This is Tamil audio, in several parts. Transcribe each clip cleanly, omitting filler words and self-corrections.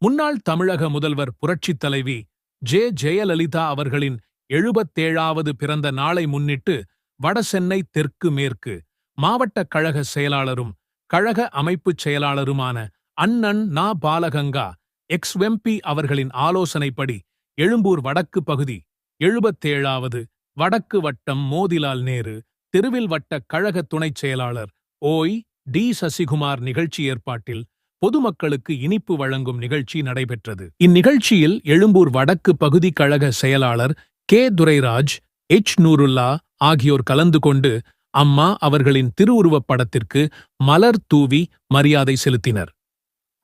முன்னாள் தமிழக முதல்வர் புரட்சித் தலைவி ஜெயலலிதா அவர்களின் 77வது பிறந்த நாளை முன்னிட்டு வடசென்னை தெற்கு மேற்கு மாவட்ட கழக செயலாளரும் கழக அமைப்புச் செயலாளருமான அண்ணன் நா. பாலகங்கா எக்ஸ்-எம்பி அவர்களின் ஆலோசனைப்படி எழும்பூர் வடக்கு பகுதி 77வது வடக்கு வட்டம் மோதிலால் நேரு தெருவில் வட்ட கழக துணைச் செயலாளர் ஓய். டி. சசிகுமார் நிகழ்ச்சி ஏற்பாட்டில் பொதுமக்களுக்கு இனிப்பு வழங்கும் நிகழ்ச்சி நடைபெற்றது. இந்நிகழ்ச்சியில் எழும்பூர் வடக்கு பகுதி கழக செயலாளர் கே. துரைராஜ், எச். நூருல்லா ஆகியோர் கலந்து கொண்டு அம்மா அவர்களின் திருவுருவப் படத்திற்கு மலர் தூவி மரியாதை செலுத்தினர்.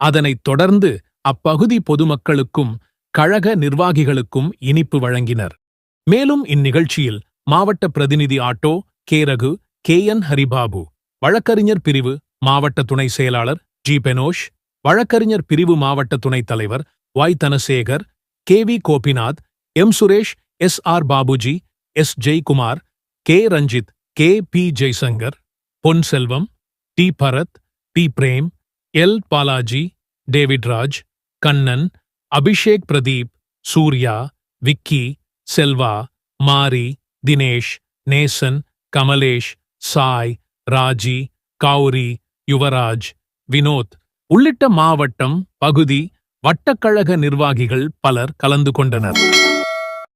அதனைத் தொடர்ந்து அப்பகுதி பொதுமக்களுக்கும் கழக நிர்வாகிகளுக்கும் இனிப்பு வழங்கினர். மேலும் இந்நிகழ்ச்சியில் மாவட்ட பிரதிநிதி ஆட்டோ கே. ரகு, கே. என். ஹரிபாபு, வழக்கறிஞர் பிரிவு மாவட்ட துணை செயலாளர் ஜி. பெனோஷ், வழக்கறிஞர் பிரிவு மாவட்ட துணைத் தலைவர் Y. Dhanasekar, K. V. Gopinath, M. Suresh, S. R. Babuji, S. Jaikumar, K. Ranjith, K. P. Jaishankar, Pon Selvam, D. Bharath, P. Prem, L. Balaji, David Raj, Kannan, Abhishek, Pradeep, Surya, Vicky, Selva, Mari, Dinesh, நேசன், கமலேஷ், சாய், ராஜி, கௌரி, யுவராஜ், வினோத் உள்ளிட்ட மாவட்டம், பகுதி, வட்டக்கழக நிர்வாகிகள் பலர் கலந்து கொண்டனர்.